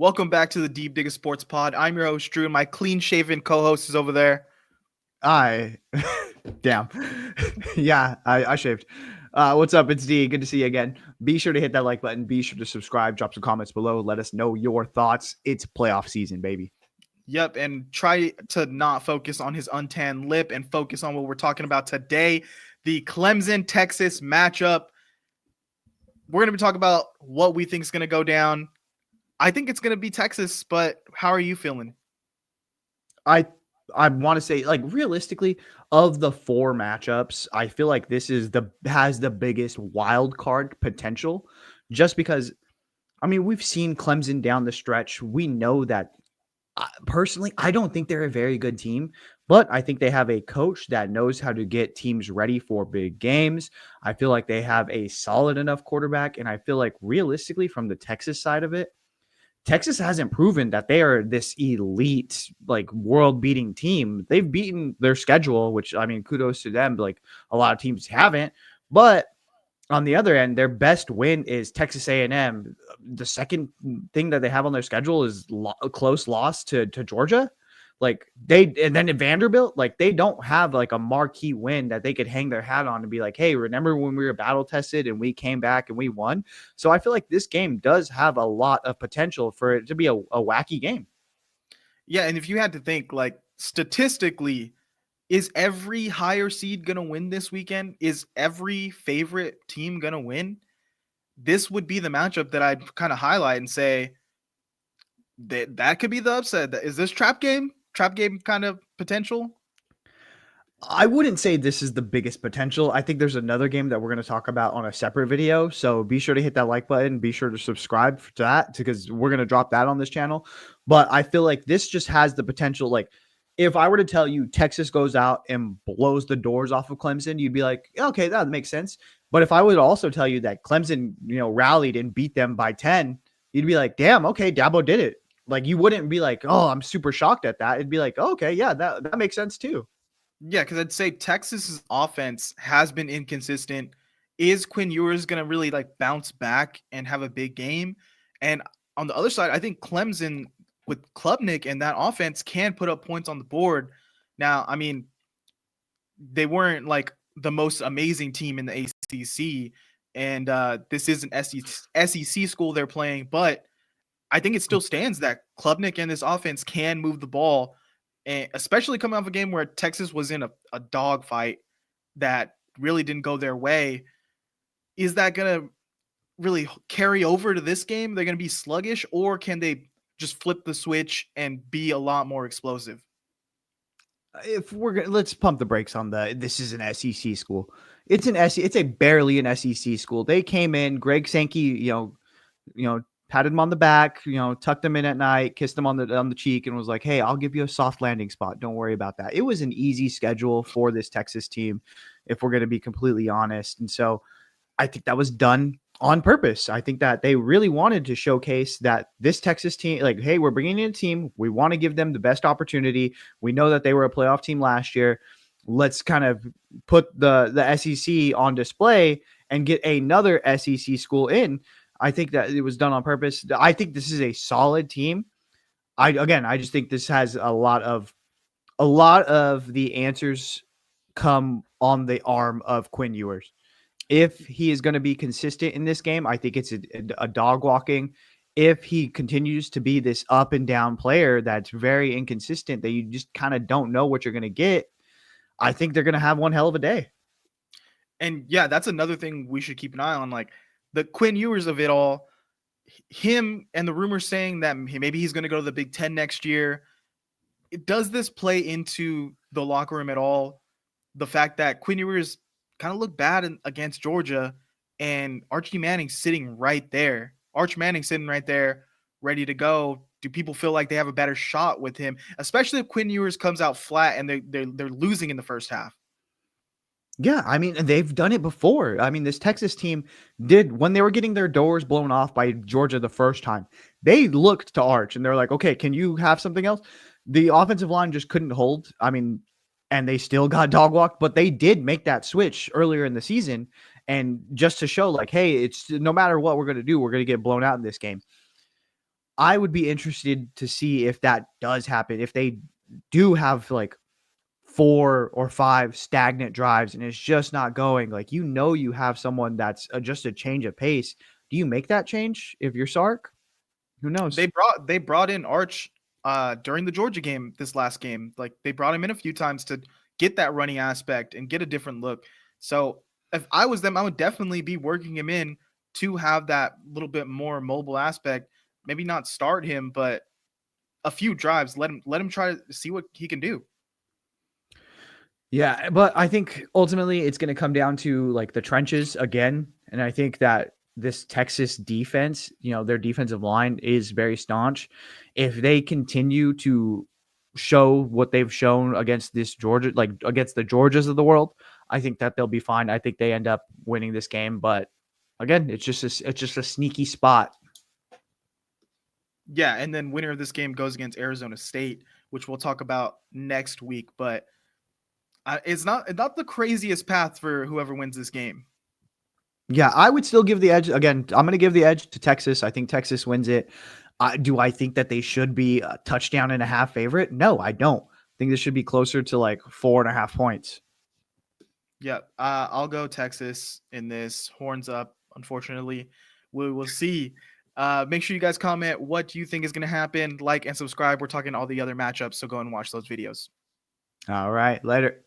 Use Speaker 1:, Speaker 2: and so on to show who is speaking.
Speaker 1: Welcome back to the Deep Digger Sports Pod. I'm your host, Drew, and my clean-shaven co-host is over there.
Speaker 2: I damn. Yeah, I shaved. What's up? It's D. Good to see you again. Be sure to hit that like button. Be sure to subscribe. Drop some comments below. Let us know your thoughts. It's playoff season, baby.
Speaker 1: Yep, and try to not focus on his untanned lip and focus on what we're talking about today, the Clemson Texas matchup. We're going to be talking about what we think is going to go down. I think it's going to be Texas, but how are you feeling?
Speaker 2: I want to say, like, realistically, of the four matchups, I feel like this is has the biggest wild card potential, just because we've seen Clemson down the stretch. We know that personally, I don't think they're a very good team, but I think they have a coach that knows how to get teams ready for big games. I feel like they have a solid enough quarterback, and I feel like realistically, from the Texas side of it, Texas hasn't proven that they are this elite, like, world-beating team. They've beaten their schedule, which, kudos to them. But, like, a lot of teams haven't. But on the other end, their best win is Texas A&M. The second thing that they have on their schedule is a close loss to Georgia. And then at Vanderbilt, like, they don't have like a marquee win that they could hang their hat on and be like, hey, remember when we were battle tested and we came back and we won? So I feel like this game does have a lot of potential for it to be a wacky game.
Speaker 1: Yeah, and if you had to think, like, statistically, is every higher seed going to win this weekend? Is every favorite team going to win? This would be the matchup that I'd kind of highlight and say that could be the upset. Is this trap game kind of potential?
Speaker 2: I wouldn't say this is the biggest potential. I think there's another game that we're going to talk about on a separate video. So be sure to hit that like button. Be sure to subscribe to that because we're going to drop that on this channel. But I feel like this just has the potential. Like, if I were to tell you Texas goes out and blows the doors off of Clemson, you'd be like, okay, that makes sense. But if I would also tell you that Clemson, rallied and beat them by 10, you'd be like, damn, okay, Dabo did it. Like, you wouldn't be like, oh, I'm super shocked at that. It'd be like, oh, okay, yeah, that makes sense too.
Speaker 1: Yeah, because I'd say Texas's offense has been inconsistent. Is Quinn Ewers going to really like bounce back and have a big game? And on the other side, I think Clemson with Klubnik and that offense can put up points on the board. Now, I mean, they weren't like the most amazing team in the ACC, and this is an SEC school they're playing, but I think it still stands that Klubnik and this offense can move the ball, and especially coming off a game where Texas was in a dogfight that really didn't go their way. Is that going to really carry over to this game? They're going to be sluggish, or can they just flip the switch and be a lot more explosive?
Speaker 2: If we're gonna, let's pump the brakes on this is an SEC school. It's a barely an SEC school. They came in, Greg Sankey, patted him on the back, tucked him in at night, kissed him on the cheek, and was like, hey, I'll give you a soft landing spot. Don't worry about that. It was an easy schedule for this Texas team, if we're going to be completely honest. And so I think that was done on purpose. I think that they really wanted to showcase that this Texas team, like, hey, we're bringing in a team. We want to give them the best opportunity. We know that they were a playoff team last year. Let's kind of put the SEC on display and get another SEC school in. I think that it was done on purpose. I think this is a solid team. I just think this has a lot of the answers come on the arm of Quinn Ewers. If he is going to be consistent in this game, I think it's a dog walking. If he continues to be this up and down player that's very inconsistent, that you just kind of don't know what you're going to get, I think they're going to have one hell of a day.
Speaker 1: And yeah, that's another thing we should keep an eye on. Like the Quinn Ewers of it all, him and the rumors saying that maybe he's going to go to the Big Ten next year. Does this play into the locker room at all? The fact that Quinn Ewers kind of looked bad against Georgia, and Archie Manning sitting right there. Ready to go. Do people feel like they have a better shot with him, especially if Quinn Ewers comes out flat and they're losing in the first half?
Speaker 2: Yeah, they've done it before. This Texas team did when they were getting their doors blown off by Georgia the first time. They looked to Arch and they're like, okay, can you have something else? The offensive line just couldn't hold. And they still got dog walked, but they did make that switch earlier in the season. And just to show, like, hey, it's no matter what we're going to do, we're going to get blown out in this game. I would be interested to see if that does happen. If they do have like 4 or 5 stagnant drives and it's just not going, like, you have someone that's just a change of pace. Do you make that change if you're Sark? Who knows?
Speaker 1: They brought in Arch during the Georgia game, this last game. Like, they brought him in a few times to get that running aspect and get a different look. So if I was them, I would definitely be working him in to have that little bit more mobile aspect. Maybe not start him, but a few drives. Let him try to see what he can do.
Speaker 2: Yeah, but I think ultimately it's going to come down to like the trenches again, and I think that this Texas defense, their defensive line is very staunch. If they continue to show what they've shown against this Georgia, like against the Georgias of the world, I think that they'll be fine. I think they end up winning this game, but again, it's just a sneaky spot.
Speaker 1: Yeah, and then winner of this game goes against Arizona State, which we'll talk about next week. But it's not the craziest path for whoever wins this game.
Speaker 2: Yeah, I would still give the edge. Again, I'm going to give the edge to Texas. I think Texas wins it. Do I think that they should be a touchdown and a half favorite? No, I don't. I think this should be closer to like 4.5 points.
Speaker 1: Yeah, I'll go Texas in this. Horns up, unfortunately. We will see. Make sure you guys comment what you think is going to happen. Like and subscribe. We're talking all the other matchups, so go and watch those videos.
Speaker 2: All right, later.